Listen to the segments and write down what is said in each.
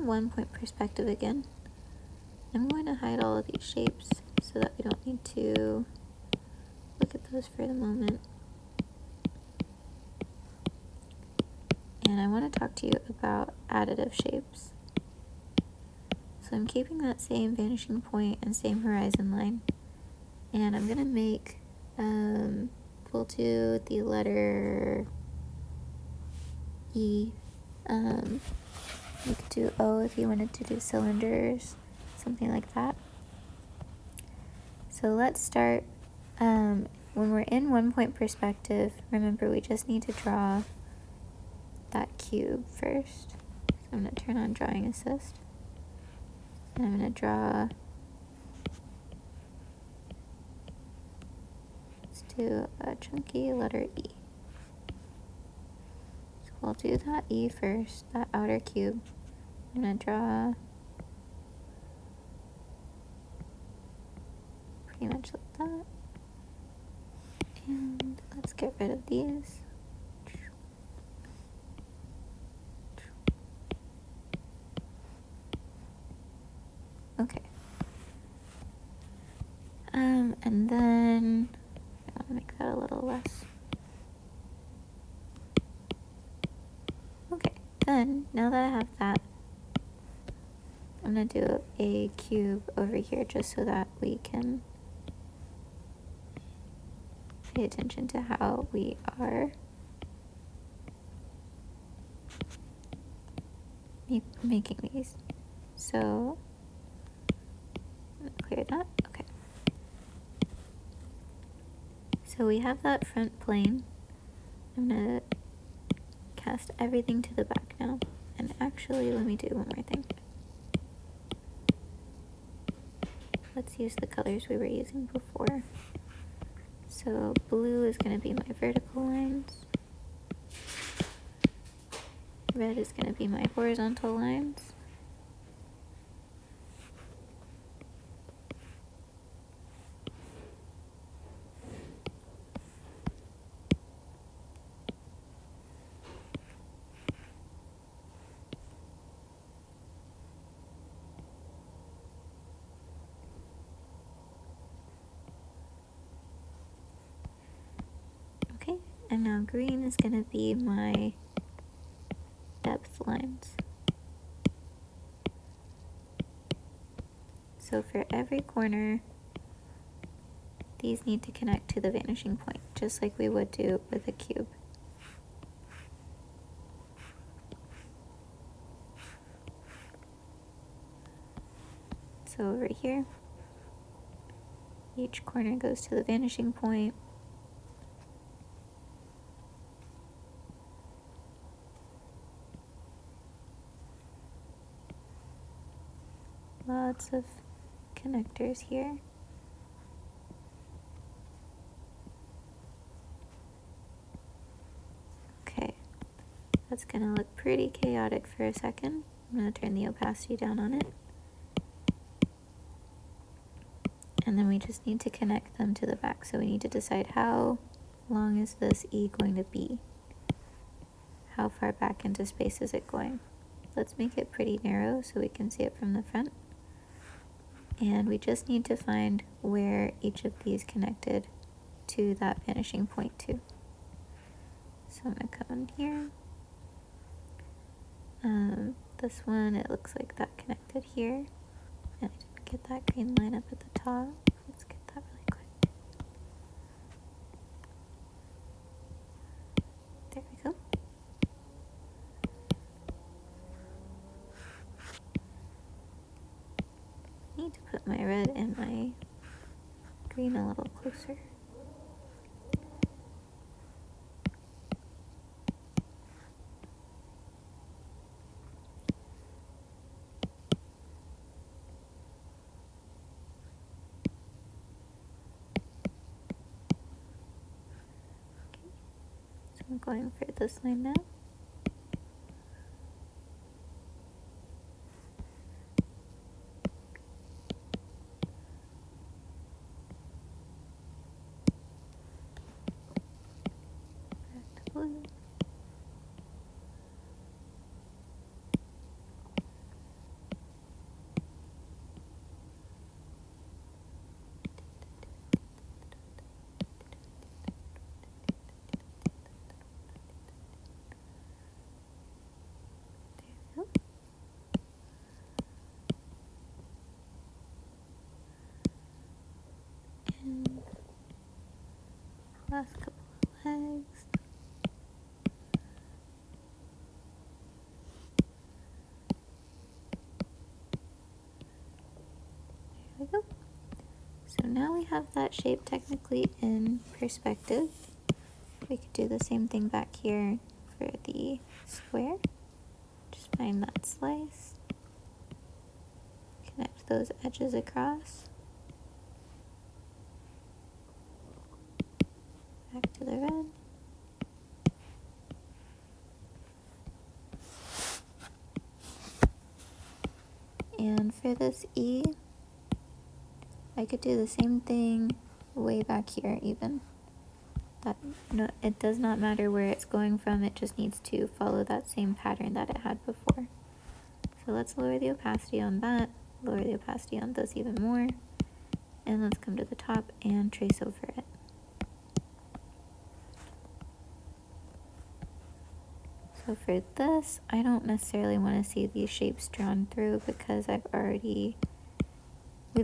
in 1 point perspective again. I'm going to hide all of these shapes so that we don't need to look at those for the moment. And I want to talk to you about additive shapes. So I'm keeping that same vanishing point and same horizon line. And I'm going to make, we'll do the letter E. You could do O if you wanted to do cylinders, something like that. So let's start, when we're in 1 point perspective, remember we just need to draw that cube first. So I'm going to turn on drawing assist. And I'm going to draw, let's do a chunky letter E. So we'll do that E first, that outer cube. I'm going to draw pretty much like that. And let's get rid of these. Okay. And then I want to make that a little less. Okay, then now that I have that, I'm going to do a cube over here just so that we can pay attention to how we are making these. So, I'm going to clear that. Okay. So we have that front plane. I'm going to cast everything to the back now. And actually, let me do one more thing. Let's use the colors we were using before. So blue is going to be my vertical lines. Red is going to be my horizontal lines. Okay, and now green is going to be my depth lines. So for every corner, these need to connect to the vanishing point, just like we would do with a cube. So over here, each corner goes to the vanishing point. Lots of connectors here. Okay, that's gonna look pretty chaotic for a second. I'm gonna turn the opacity down on it. And then we just need to connect them to the back. So we need to decide how long is this E going to be? How far back into space is it going? Let's make it pretty narrow so we can see it from the front. And we just need to find where each of these connected to that vanishing point to. So I'm going to come in here. This one, it looks like that connected here. And I didn't get that green line up at the top. Let's get that really quick. There we go. I need to put my red and my green a little closer. I'm going for this line now. Back to blue. And last couple of legs. There we go. So now we have that shape technically in perspective. We could do the same thing back here for the square. Just find that slice. Connect those edges across. Back to the red. And for this E, I could do the same thing way back here even. No, it does not matter where it's going from, it just needs to follow that same pattern that it had before. So let's lower the opacity on that, lower the opacity on this even more, and let's come to the top and trace over it. So for this, I don't necessarily want to see these shapes drawn through because we've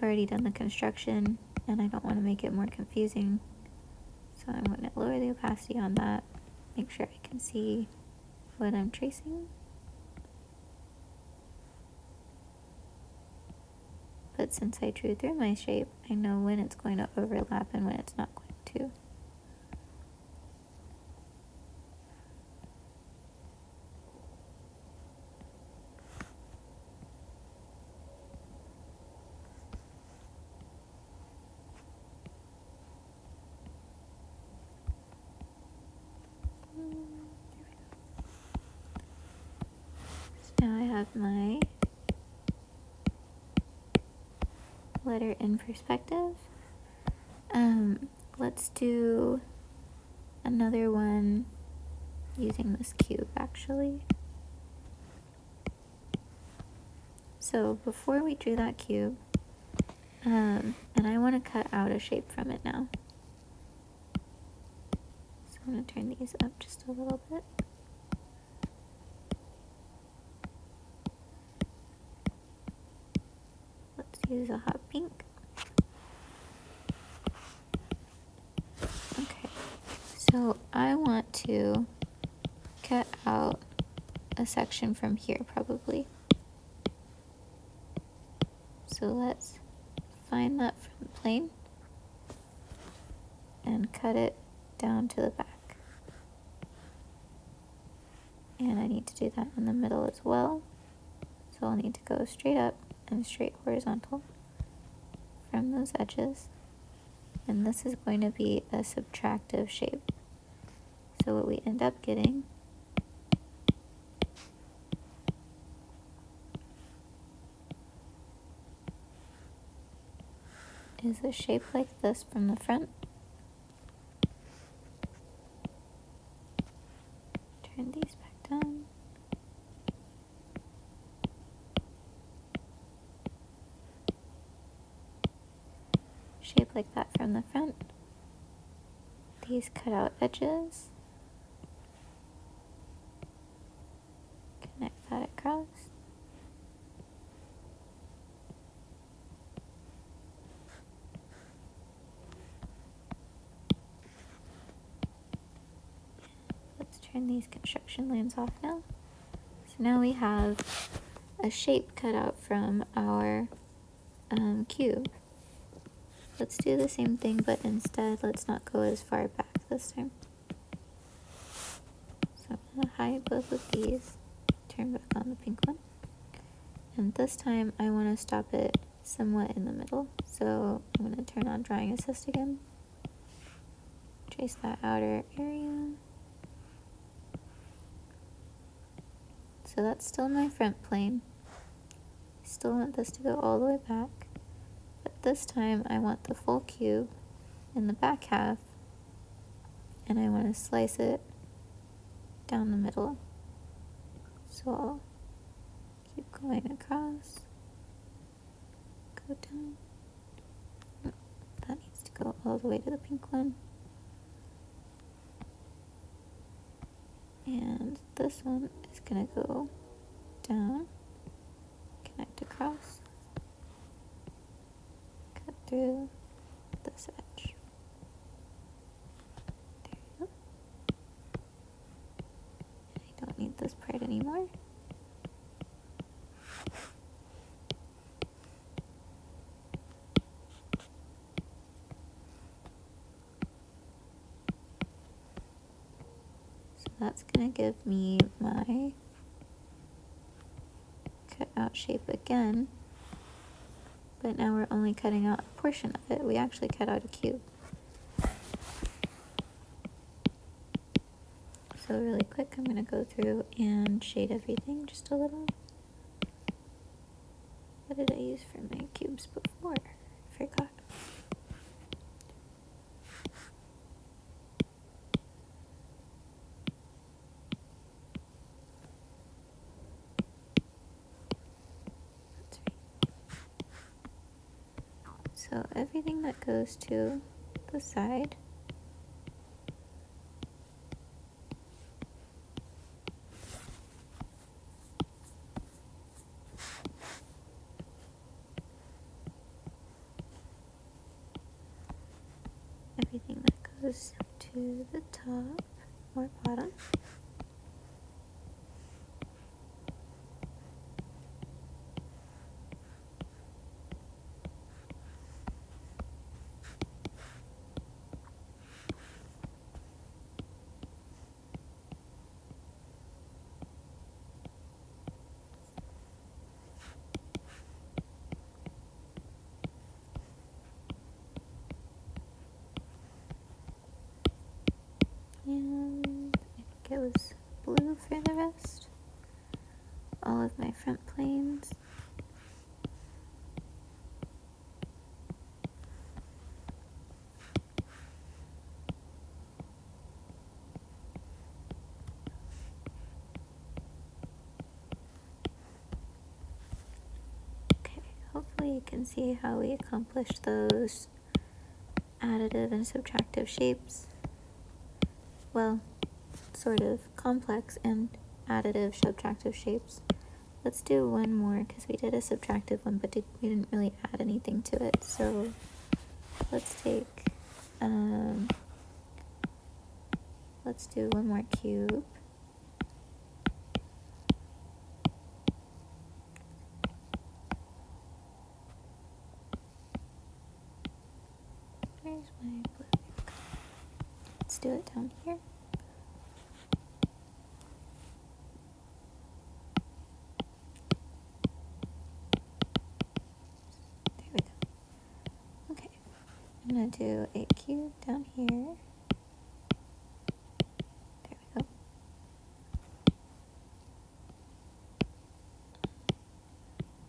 already done the construction and I don't want to make it more confusing. So I'm going to lower the opacity on that, make sure I can see what I'm tracing. But since I drew through my shape, I know when it's going to overlap and when it's not going to. So now I have my letter in perspective. Let's do another one using this cube actually. So before we drew that cube, and I want to cut out a shape from it now. So I'm going to turn these up just a little bit. Let's use a hot pink. Okay, so I want to cut out a section from here probably. So let's find that front plane and cut it down to the back. And I need to do that in the middle as well. So I'll need to go straight up and straight horizontal from those edges. And this is going to be a subtractive shape. So what we end up getting is a shape like this from the front. Turn these back down. Shape like that from the front. These cut out edges. Connect that across. Let's turn these construction lines off now. So now we have a shape cut out from our cube. Let's do the same thing, but instead let's not go as far back this time. So I'm going to hide both of these, turn back on the pink one. And this time I want to stop it somewhat in the middle. So I'm going to turn on drawing assist again. Trace that outer area. So that's still my front plane. I still want this to go all the way back. But this time I want the full cube in the back half. And I want to slice it down the middle. So I'll keep going across. Go down. That needs to go all the way to the pink one. And this one is going to go down, connect across, cut through this edge. that's gonna give me my cut out shape again. But now we're only cutting out a portion of it. We actually cut out a cube. So really quick, I'm gonna go through and shade everything just a little. What did I use for my cubes before? I forgot. That's right. So everything that goes to the side, everything that goes to the top or bottom, and I think it was blue for the rest. All of my front planes. Okay, hopefully you can see how we accomplish those additive and subtractive shapes. Well, sort of complex and additive subtractive shapes. Let's do one more because we did a subtractive one, but we didn't really add anything to it. So let's do one more cube. Where's my blue? Let's do it down here. There we go. Okay, I'm gonna do a cube down here. There we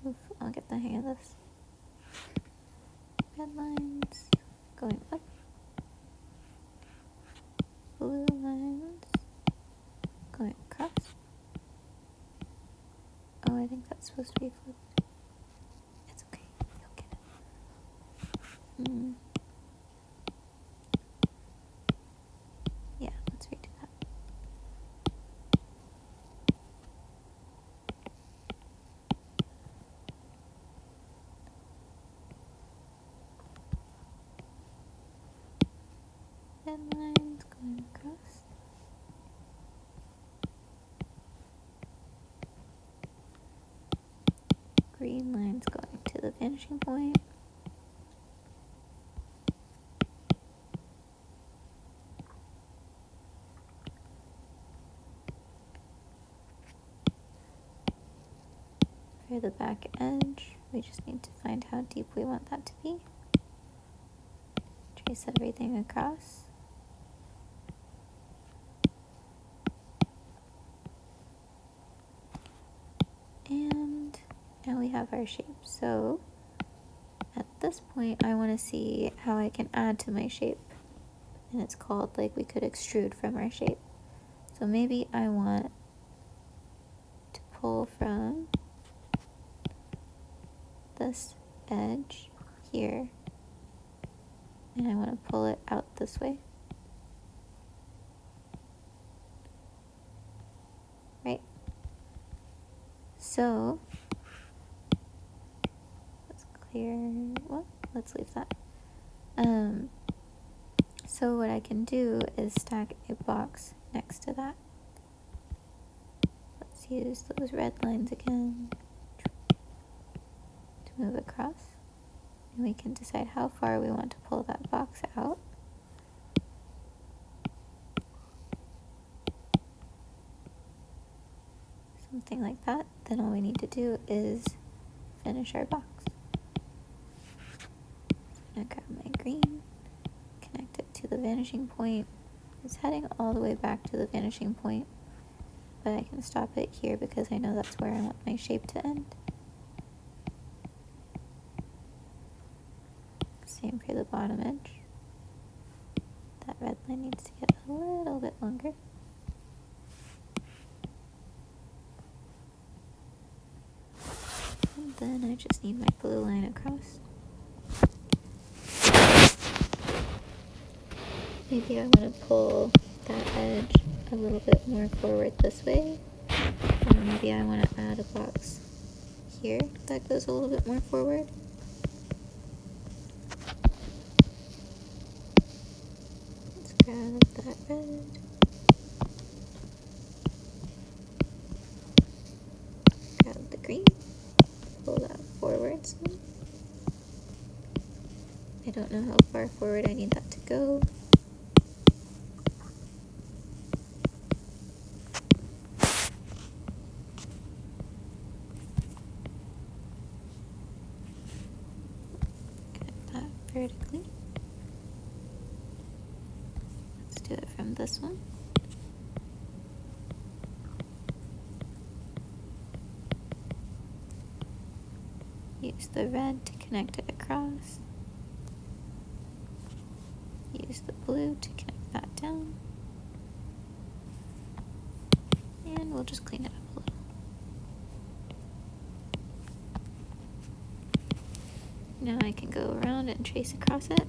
go. Oof, I'll get the hang of this. Red lines going up. Blue lines going across. Oh, I think that's supposed to be flipped. It's okay, you'll get it. Yeah, let's redo that. Red lines going across. Green lines going to the vanishing point. For the back edge, we just need to find how deep we want that to be. Trace everything across. And now we have our shape. So at this point, I want to see how I can add to my shape. And it's called, like, we could extrude from our shape. So maybe I want to pull from this edge here, and I want to pull it out this way. Right? So let's clear, well, let's leave that. So what I can do is stack a box next to that. Let's use those red lines again to move across. And we can decide how far we want to pull that box out. something like that, then all we need to do is finish our box. I'm gonna grab my green, connect it to the vanishing point. It's heading all the way back to the vanishing point, but I can stop it here because I know that's where I want my shape to end. Same for the bottom edge. That red line needs to get a little bit longer. And then I just need my blue line across. Maybe I want to pull that edge a little bit more forward this way. Or maybe I want to add a box here that goes a little bit more forward. Let's grab that red. Grab the green. Pull that forward some. I don't know how far forward I need that to go. Connect that vertically. Let's do it from this one. Use the red to connect it across. Use the blue to connect that down. And we'll just clean it up a little. Now I can go around and trace across it.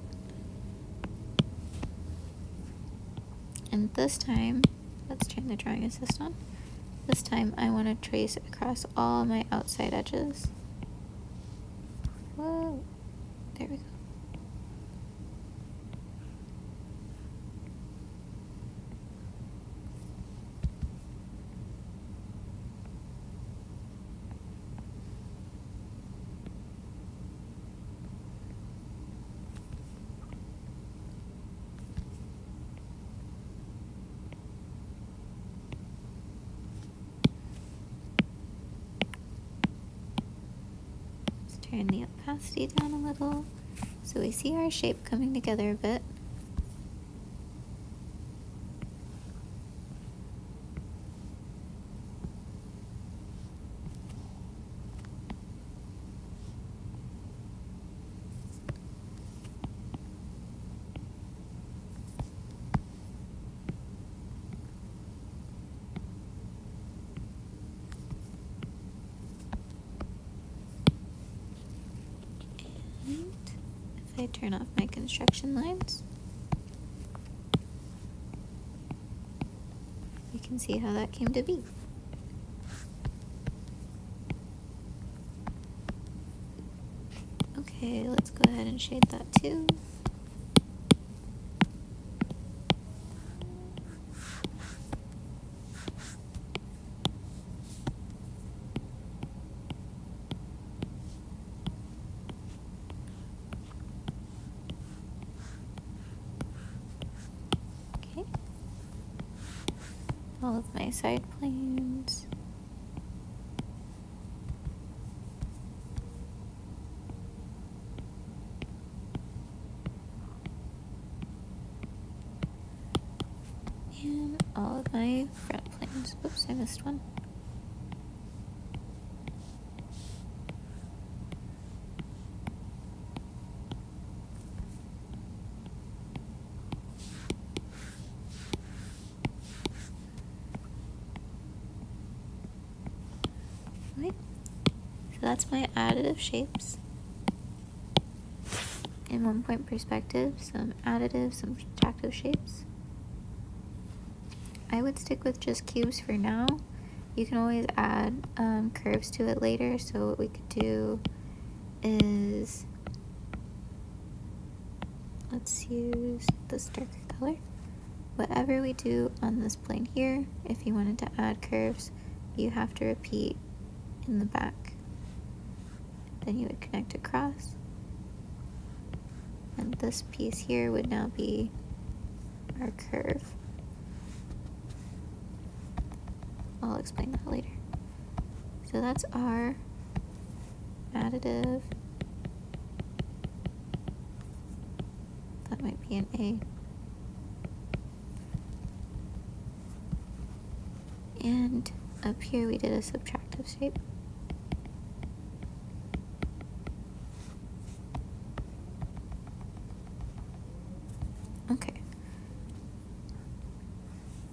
And this time, let's turn the drawing assist on. This time I want to trace across all my outside edges. Whoa, there we go. Turn the opacity down a little so we see our shape coming together a bit. I turn off my construction lines, you can see how that came to be. Okay, let's go ahead and shade that too. All of my side planes. And all of my front planes. Oops, I missed one. Right. So that's my additive shapes. In 1-point perspective, some additive, some subtractive shapes. I would stick with just cubes for now. You can always add curves to it later. So what we could do is, let's use this darker color. Whatever we do on this plane here, if you wanted to add curves, you have to repeat in the back. Then you would connect across. And this piece here would now be our curve. I'll explain that later. So that's R, additive. That might be an A. And up here we did a subtractive shape. Okay.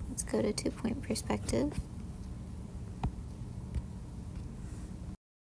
Let's go to 2-point perspective.